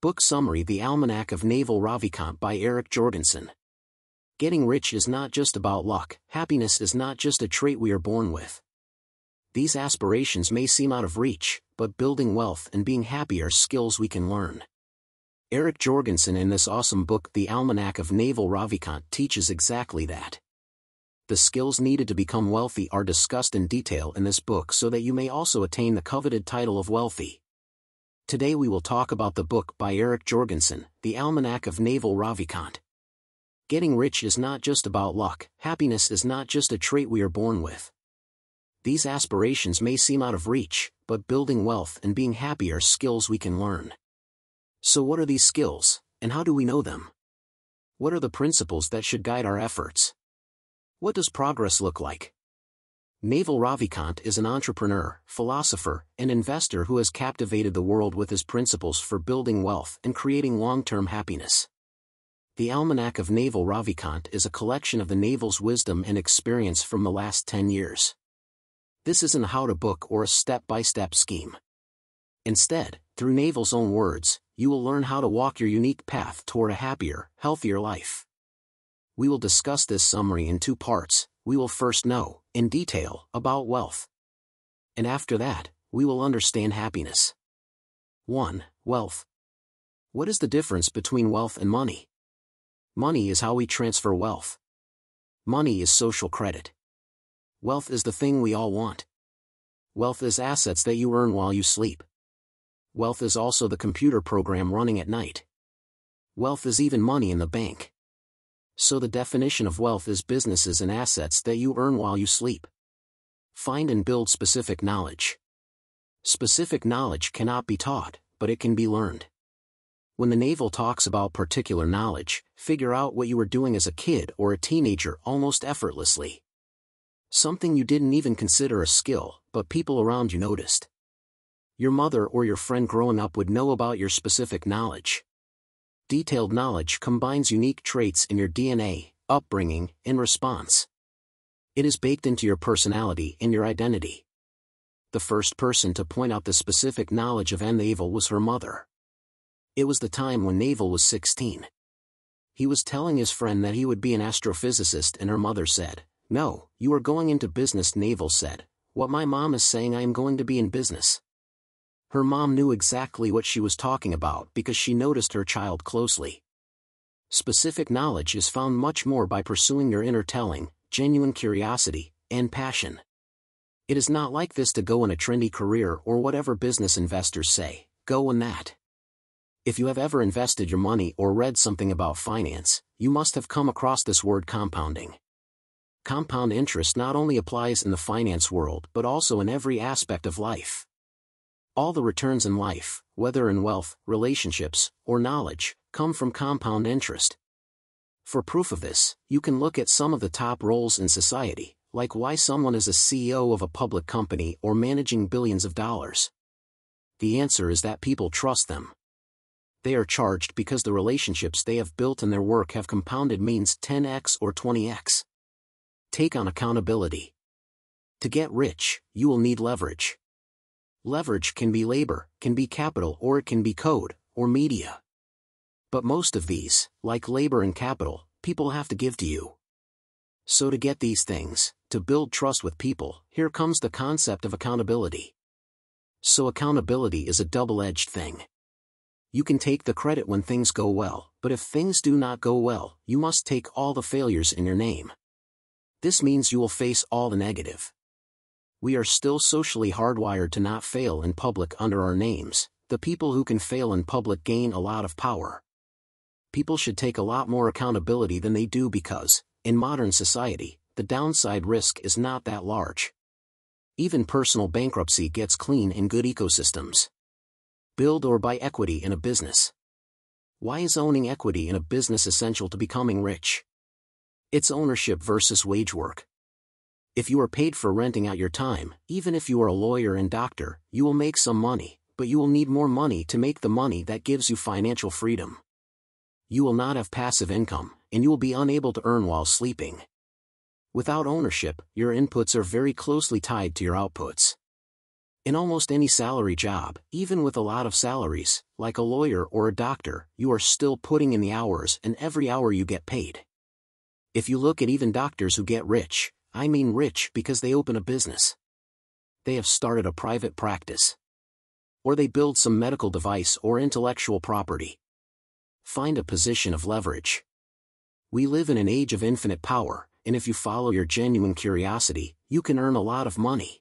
Book Summary: The Almanack of Naval Ravikant by Jorgensen. Getting rich is not just about luck. Happiness is not just a trait we are born with. These aspirations may seem out of reach, but building wealth and being happy are skills we can learn. Jorgensen in this awesome book, The Almanack of Naval Ravikant, teaches exactly that. The skills needed to become wealthy are discussed in detail in this book so that you may also attain the coveted title of wealthy. Today we will talk about the book by Jorgensen, The Almanack of Naval Ravikant. Getting rich is not just about luck. Happiness is not just a trait we are born with. These aspirations may seem out of reach, but building wealth and being happy are skills we can learn. So what are these skills, and how do we know them? What are the principles that should guide our efforts? What does progress look like? Naval Ravikant is an entrepreneur, philosopher, and investor who has captivated the world with his principles for building wealth and creating long-term happiness. The Almanack of Naval Ravikant is a collection of the Naval's wisdom and experience from the last 10 years. This isn't a how-to book or a step-by-step scheme. Instead, through Naval's own words, you will learn how to walk your unique path toward a happier, healthier life. We will discuss this summary in two parts. We will first know, in detail, about wealth. And after that, we will understand happiness. 1. Wealth. What is the difference between wealth and money? Money is how we transfer wealth. Money is social credit. Wealth is the thing we all want. Wealth is assets that you earn while you sleep. Wealth is also the computer program running at night. Wealth is even money in the bank. So the definition of wealth is businesses and assets that you earn while you sleep. Find and build specific knowledge. Specific knowledge cannot be taught, but it can be learned. When the Naval talks about particular knowledge, figure out what you were doing as a kid or a teenager almost effortlessly. Something you didn't even consider a skill, but people around you noticed. Your mother or your friend growing up would know about your specific knowledge. Detailed knowledge combines unique traits in your DNA, upbringing, and response. It is baked into your personality and your identity. The first person to point out the specific knowledge of Naval was her mother. It was the time when Naval was 16. He was telling his friend that he would be an astrophysicist and her mother said, "No, you are going into business." Naval said, "What my mom is saying, I am going to be in business." Her mom knew exactly what she was talking about because she noticed her child closely. Specific knowledge is found much more by pursuing your inner telling, genuine curiosity, and passion. It is not like this to go in a trendy career or whatever business investors say, go in that. If you have ever invested your money or read something about finance, you must have come across this word compounding. Compound interest not only applies in the finance world but also in every aspect of life. All the returns in life, whether in wealth, relationships, or knowledge, come from compound interest. For proof of this, you can look at some of the top roles in society, like why someone is a CEO of a public company or managing billions of dollars. The answer is that people trust them. They are charged because the relationships they have built in their work have compounded means 10x or 20x. Take on accountability. To get rich, you will need leverage. Leverage can be labor, can be capital, or it can be code, or media. But most of these, like labor and capital, people have to give to you. So to get these things, to build trust with people, here comes the concept of accountability. So accountability is a double-edged thing. You can take the credit when things go well, but if things do not go well, you must take all the failures in your name. This means you will face all the negative. We are still socially hardwired to not fail in public under our names. The people who can fail in public gain a lot of power. People should take a lot more accountability than they do because, in modern society, the downside risk is not that large. Even personal bankruptcy gets clean in good ecosystems. Build or buy equity in a business. Why is owning equity in a business essential to becoming rich? It's ownership versus wage work. If you are paid for renting out your time, even if you are a lawyer and doctor, you will make some money, but you will need more money to make the money that gives you financial freedom. You will not have passive income, and you will be unable to earn while sleeping. Without ownership, your inputs are very closely tied to your outputs. In almost any salary job, even with a lot of salaries, like a lawyer or a doctor, you are still putting in the hours and every hour you get paid. If you look at even doctors who get rich, I mean rich because they open a business. They have started a private practice. Or they build some medical device or intellectual property. Find a position of leverage. We live in an age of infinite power, and if you follow your genuine curiosity, you can earn a lot of money.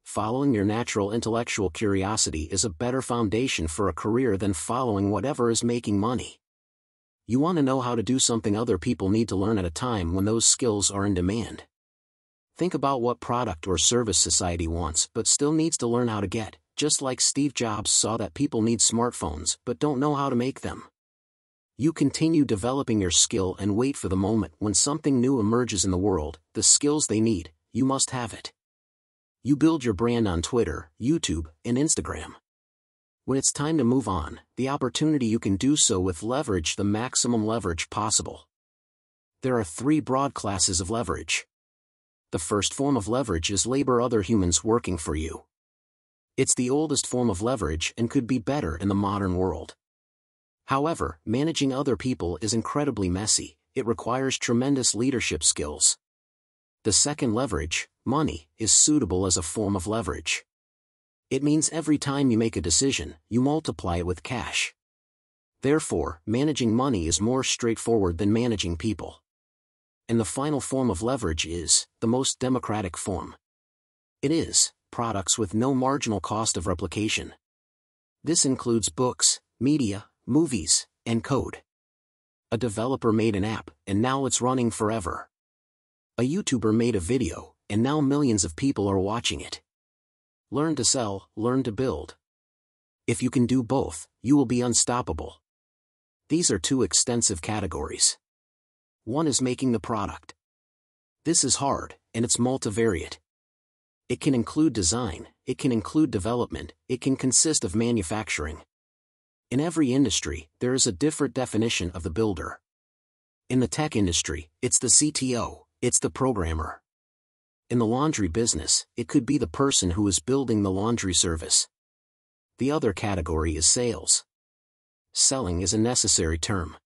Following your natural intellectual curiosity is a better foundation for a career than following whatever is making money. You want to know how to do something other people need to learn at a time when those skills are in demand. Think about what product or service society wants but still needs to learn how to get, just like Steve Jobs saw that people need smartphones but don't know how to make them. You continue developing your skill and wait for the moment when something new emerges in the world, the skills they need, you must have it. You build your brand on Twitter, YouTube, and Instagram. When it's time to move on, the opportunity you can do so with leverage, the maximum leverage possible. There are 3 broad classes of leverage. The first form of leverage is labor, other humans working for you. It's the oldest form of leverage and could be better in the modern world. However, managing other people is incredibly messy, it requires tremendous leadership skills. The second leverage, money, is suitable as a form of leverage. It means every time you make a decision, you multiply it with cash. Therefore, managing money is more straightforward than managing people. And the final form of leverage is the most democratic form. It is products with no marginal cost of replication. This includes books, media, movies, and code. A developer made an app, and now it's running forever. A YouTuber made a video, and now millions of people are watching it. Learn to sell, learn to build. If you can do both, you will be unstoppable. These are 2 extensive categories. One is making the product. This is hard, and it's multivariate. It can include design, it can include development, it can consist of manufacturing. In every industry, there is a different definition of the builder. In the tech industry, it's the CTO, it's the programmer. In the laundry business, it could be the person who is building the laundry service. The other category is sales. Selling is a necessary term.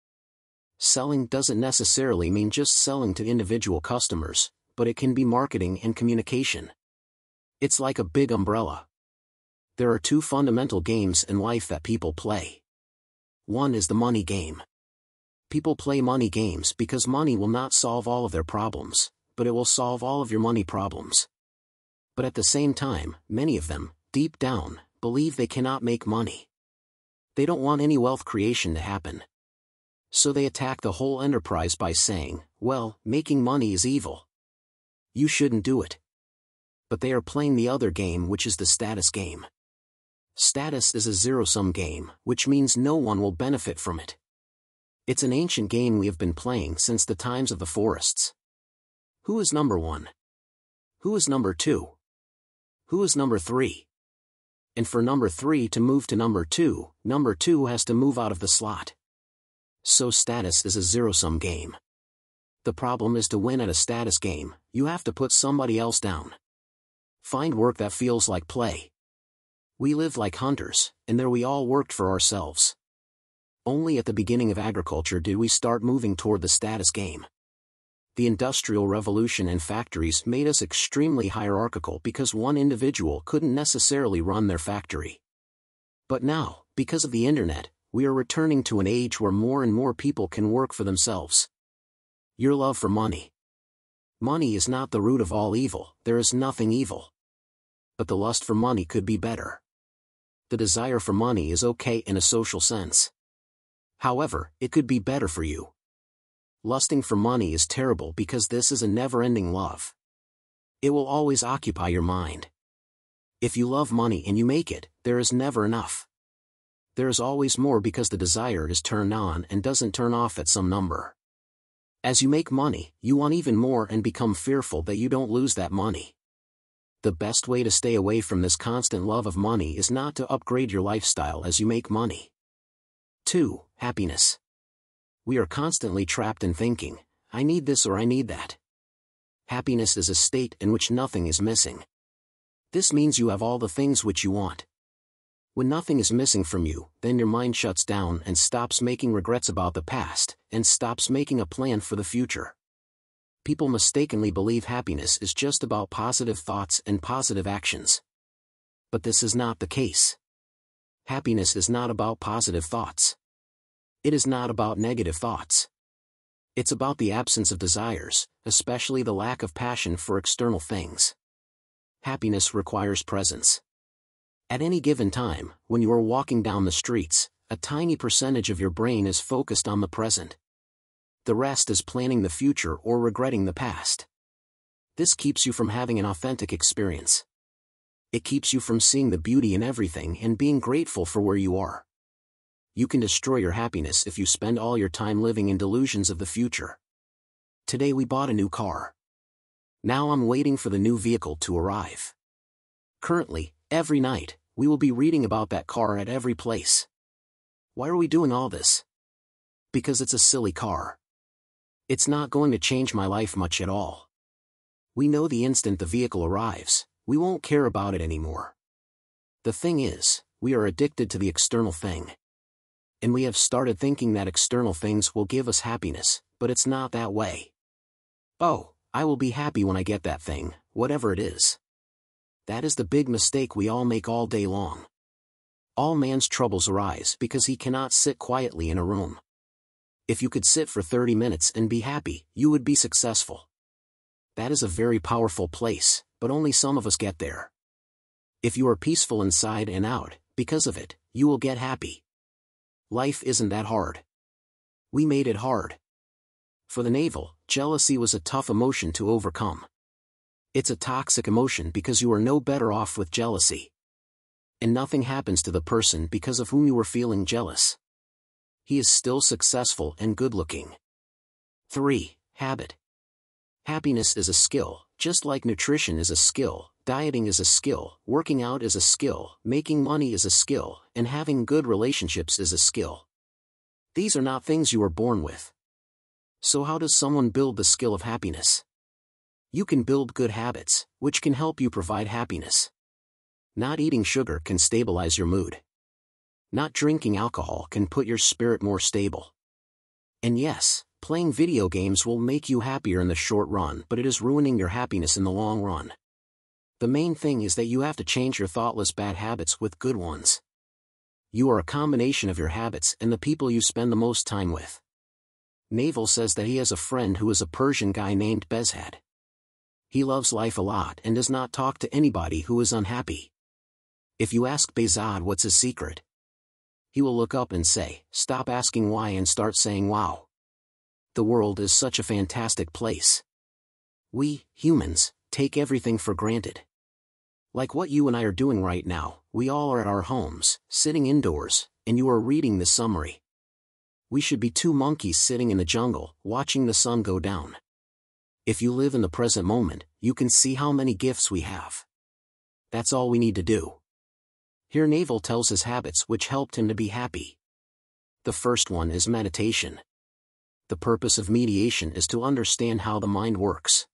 Selling doesn't necessarily mean just selling to individual customers, but it can be marketing and communication. It's like a big umbrella. There are 2 fundamental games in life that people play. One is the money game. People play money games because money will not solve all of their problems, but it will solve all of your money problems. But at the same time, many of them, deep down, believe they cannot make money. They don't want any wealth creation to happen. So they attack the whole enterprise by saying, well, making money is evil. You shouldn't do it. But they are playing the other game, which is the status game. Status is a zero-sum game, which means no one will benefit from it. It's an ancient game we have been playing since the times of the forests. Who is number 1? Who is number 2? Who is number 3? And for number 3 to move to number 2 has to move out of the slot. So status is a zero-sum game. The problem is to win at a status game, you have to put somebody else down. Find work that feels like play. We lived like hunters, and there we all worked for ourselves. Only at the beginning of agriculture did we start moving toward the status game. The Industrial Revolution and factories made us extremely hierarchical because one individual couldn't necessarily run their factory. But now, because of the internet, we are returning to an age where more and more people can work for themselves. Your love for money. Money is not the root of all evil, there is nothing evil. But the lust for money could be better. The desire for money is okay in a social sense. However, it could be better for you. Lusting for money is terrible because this is a never-ending love. It will always occupy your mind. If you love money and you make it, there is never enough. There is always more because the desire is turned on and doesn't turn off at some number. As you make money, you want even more and become fearful that you don't lose that money. The best way to stay away from this constant love of money is not to upgrade your lifestyle as you make money. 2. Happiness. We are constantly trapped in thinking, I need this or I need that. Happiness is a state in which nothing is missing. This means you have all the things which you want. When nothing is missing from you, then your mind shuts down and stops making regrets about the past, and stops making a plan for the future. People mistakenly believe happiness is just about positive thoughts and positive actions. But this is not the case. Happiness is not about positive thoughts. It is not about negative thoughts. It's about the absence of desires, especially the lack of passion for external things. Happiness requires presence. At any given time, when you are walking down the streets, a tiny percentage of your brain is focused on the present. The rest is planning the future or regretting the past. This keeps you from having an authentic experience. It keeps you from seeing the beauty in everything and being grateful for where you are. You can destroy your happiness if you spend all your time living in delusions of the future. Today we bought a new car. Now I'm waiting for the new vehicle to arrive. Currently, every night, we will be reading about that car at every place. Why are we doing all this? Because it's a silly car. It's not going to change my life much at all. We know the instant the vehicle arrives, we won't care about it anymore. The thing is, we are addicted to the external thing. And we have started thinking that external things will give us happiness, but it's not that way. Oh, I will be happy when I get that thing, whatever it is. That is the big mistake we all make all day long. All man's troubles arise because he cannot sit quietly in a room. If you could sit for 30 minutes and be happy, you would be successful. That is a very powerful place, but only some of us get there. If you are peaceful inside and out, because of it, you will get happy. Life isn't that hard. We made it hard. For the navel, jealousy was a tough emotion to overcome. It's a toxic emotion because you are no better off with jealousy. And nothing happens to the person because of whom you were feeling jealous. He is still successful and good-looking. 3. Habit. Happiness is a skill, just like nutrition is a skill, dieting is a skill, working out is a skill, making money is a skill, and having good relationships is a skill. These are not things you are born with. So how does someone build the skill of happiness? You can build good habits, which can help you provide happiness. Not eating sugar can stabilize your mood. Not drinking alcohol can put your spirit more stable. And yes, playing video games will make you happier in the short run, but it is ruining your happiness in the long run. The main thing is that you have to change your thoughtless bad habits with good ones. You are a combination of your habits and the people you spend the most time with. Naval says that he has a friend who is a Persian guy named Bezhad. He loves life a lot and does not talk to anybody who is unhappy. If you ask Bezhad what's his secret, he will look up and say, "Stop asking why and start saying wow." The world is such a fantastic place. We, humans, take everything for granted. Like what you and I are doing right now, we all are at our homes, sitting indoors, and you are reading this summary. We should be two monkeys sitting in the jungle, watching the sun go down. If you live in the present moment, you can see how many gifts we have. That's all we need to do. Here Naval tells his habits which helped him to be happy. The first one is meditation. The purpose of meditation is to understand how the mind works.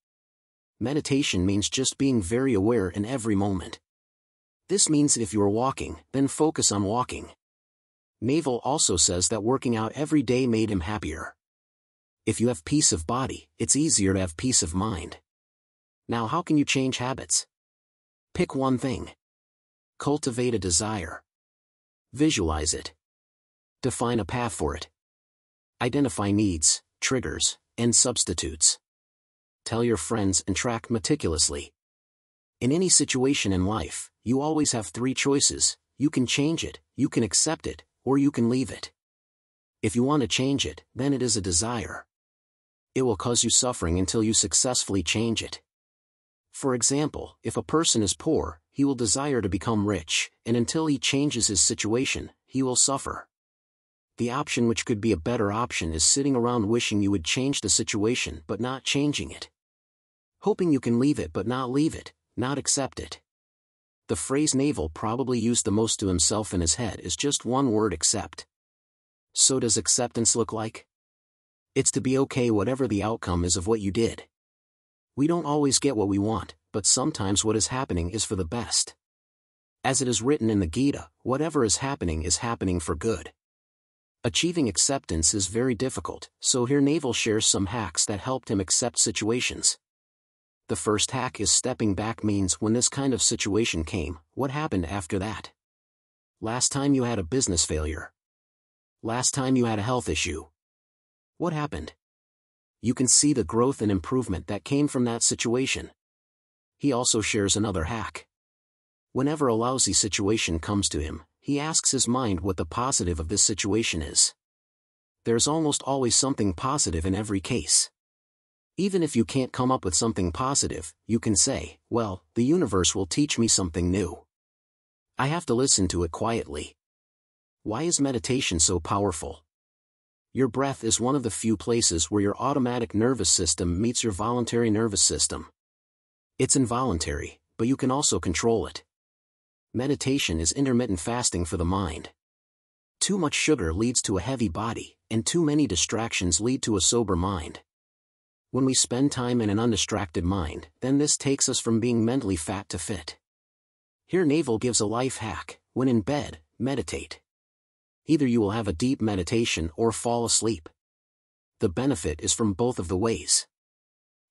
Meditation means just being very aware in every moment. This means that if you are walking, then focus on walking. Naval also says that working out every day made him happier. If you have peace of body, it's easier to have peace of mind. Now how can you change habits? Pick one thing. Cultivate a desire. Visualize it. Define a path for it. Identify needs, triggers, and substitutes. Tell your friends and track meticulously. In any situation in life, you always have 3 choices. You can change it, you can accept it, or you can leave it. If you want to change it, then it is a desire. It will cause you suffering until you successfully change it. For example, if a person is poor, he will desire to become rich, and until he changes his situation, he will suffer. The option which could be a better option is sitting around wishing you would change the situation but not changing it. Hoping you can leave it but not leave it, not accept it. The phrase Naval probably used the most to himself in his head is just one word: accept. So does acceptance look like? It's to be okay whatever the outcome is of what you did. We don't always get what we want, but sometimes what is happening is for the best. As it is written in the Gita, whatever is happening for good. Achieving acceptance is very difficult, so here Naval shares some hacks that helped him accept situations. The first hack is stepping back means when this kind of situation came, what happened after that? Last time you had a business failure. Last time you had a health issue. What happened? You can see the growth and improvement that came from that situation. He also shares another hack. Whenever a lousy situation comes to him, he asks his mind what the positive of this situation is. There's almost always something positive in every case. Even if you can't come up with something positive, you can say, well, the universe will teach me something new. I have to listen to it quietly. Why is meditation so powerful? Your breath is one of the few places where your automatic nervous system meets your voluntary nervous system. It's involuntary, but you can also control it. Meditation is intermittent fasting for the mind. Too much sugar leads to a heavy body, and too many distractions lead to a sober mind. When we spend time in an undistracted mind, then this takes us from being mentally fat to fit. Here Naval gives a life hack: when in bed, meditate. Either you will have a deep meditation or fall asleep. The benefit is from both of the ways.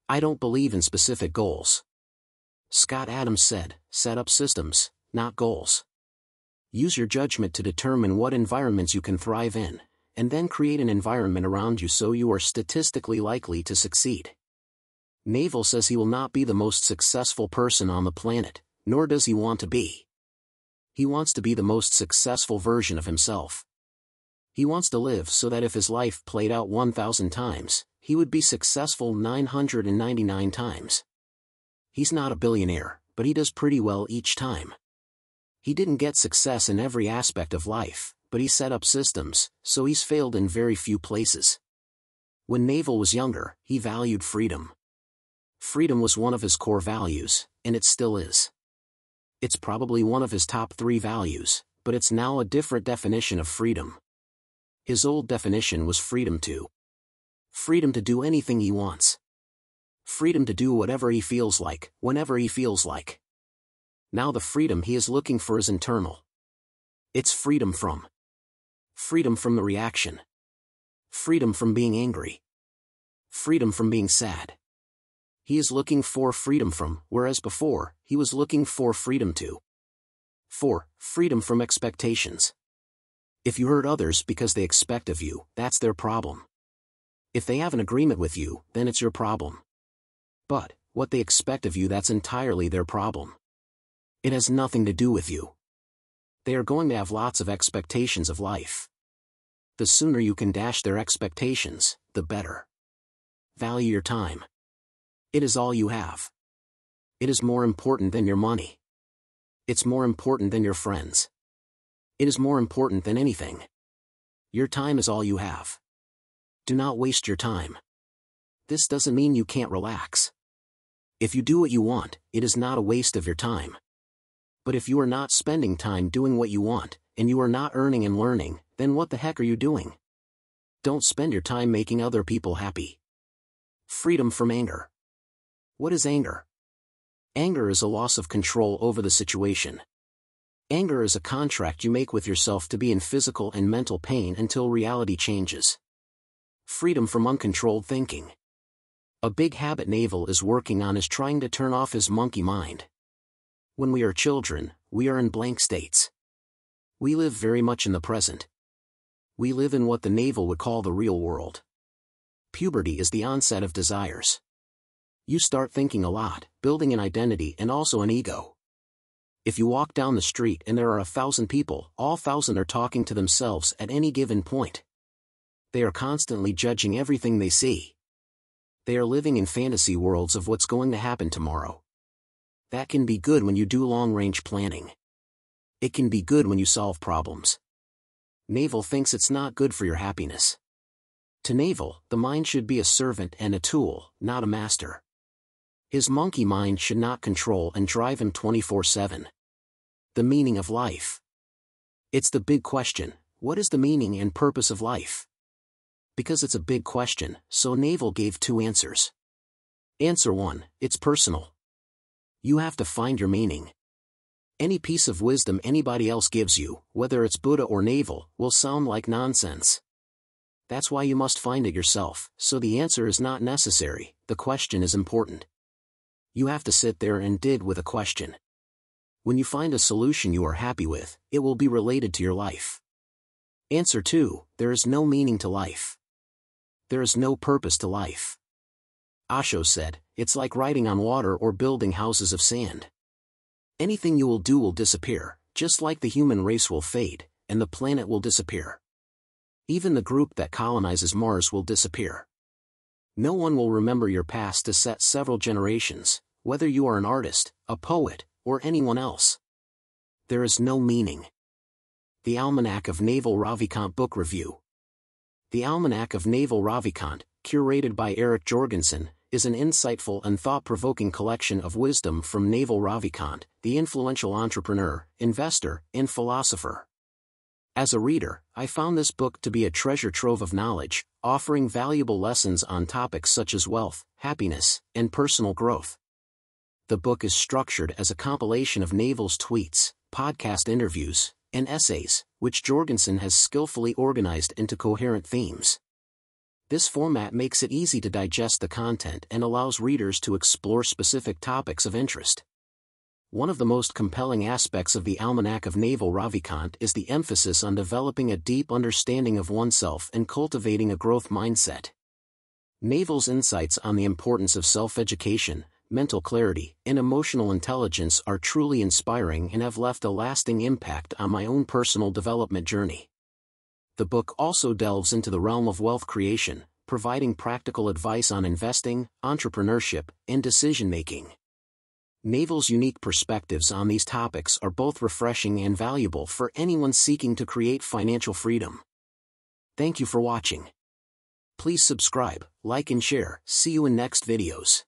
I don't believe in specific goals. Scott Adams said, set up systems, not goals. Use your judgment to determine what environments you can thrive in, and then create an environment around you so you are statistically likely to succeed. Naval says he will not be the most successful person on the planet, nor does he want to be. He wants to be the most successful version of himself. He wants to live so that if his life played out 1,000 times, he would be successful 999 times. He's not a billionaire, but he does pretty well each time. He didn't get success in every aspect of life, but he set up systems, so he's failed in very few places. When Naval was younger, he valued freedom. Freedom was one of his core values, and it still is. It's probably one of his top 3 values, but it's now a different definition of freedom. His old definition was freedom to do anything he wants. Freedom to do whatever he feels like, whenever he feels like. Now the freedom he is looking for is internal. It's freedom from the reaction. Freedom from being angry. Freedom from being sad. He is looking for freedom from, whereas before, he was looking for freedom to. 4. Freedom from expectations. If you hurt others because they expect of you, that's their problem. If they have an agreement with you, then it's your problem. But, what they expect of you, that's entirely their problem. It has nothing to do with you. They are going to have lots of expectations of life. The sooner you can dash their expectations, the better. Value your time. It is all you have. It is more important than your money. It's more important than your friends. It is more important than anything. Your time is all you have. Do not waste your time. This doesn't mean you can't relax. If you do what you want, it is not a waste of your time. But if you are not spending time doing what you want, and you are not earning and learning, then what the heck are you doing? Don't spend your time making other people happy. Freedom from anger. What is anger? Anger is a loss of control over the situation. Anger is a contract you make with yourself to be in physical and mental pain until reality changes. Freedom from uncontrolled thinking. A big habit Naval is working on is trying to turn off his monkey mind. When we are children, we are in blank states. We live very much in the present. We live in what the Naval would call the real world. Puberty is the onset of desires. You start thinking a lot, building an identity and also an ego. If you walk down the street and there are 1,000 people, all 1,000 are talking to themselves at any given point. They are constantly judging everything they see. They are living in fantasy worlds of what's going to happen tomorrow. That can be good when you do long-range planning. It can be good when you solve problems. Naval thinks it's not good for your happiness. To Naval, the mind should be a servant and a tool, not a master. His monkey mind should not control and drive him 24/7. The meaning of life. It's the big question: what is the meaning and purpose of life? Because it's a big question, so Naval gave 2 answers. Answer 1, it's personal. You have to find your meaning. Any piece of wisdom anybody else gives you, whether it's Buddha or naval, will sound like nonsense. That's why you must find it yourself, so the answer is not necessary, the question is important. You have to sit there and dig with a question. When you find a solution you are happy with, it will be related to your life. Answer 2, there is no meaning to life. There is no purpose to life. Osho said, it's like riding on water or building houses of sand. Anything you will do will disappear, just like the human race will fade, and the planet will disappear. Even the group that colonizes Mars will disappear. No one will remember your past to set several generations, whether you are an artist, a poet, or anyone else. There is no meaning. The Almanack of Naval Ravikant Book Review. The Almanack of Naval Ravikant, curated by Eric Jorgensen, is an insightful and thought-provoking collection of wisdom from Naval Ravikant, the influential entrepreneur, investor, and philosopher. As a reader, I found this book to be a treasure trove of knowledge, offering valuable lessons on topics such as wealth, happiness, and personal growth. The book is structured as a compilation of Naval's tweets, podcast interviews, and essays, which Jorgensen has skillfully organized into coherent themes. This format makes it easy to digest the content and allows readers to explore specific topics of interest. One of the most compelling aspects of the Almanack of Naval Ravikant is the emphasis on developing a deep understanding of oneself and cultivating a growth mindset. Naval's insights on the importance of self-education, mental clarity, and emotional intelligence are truly inspiring and have left a lasting impact on my own personal development journey. The book also delves into the realm of wealth creation, providing practical advice on investing, entrepreneurship, and decision-making. Naval's unique perspectives on these topics are both refreshing and valuable for anyone seeking to create financial freedom. Thank you for watching. Please subscribe, like and share. See you in next videos.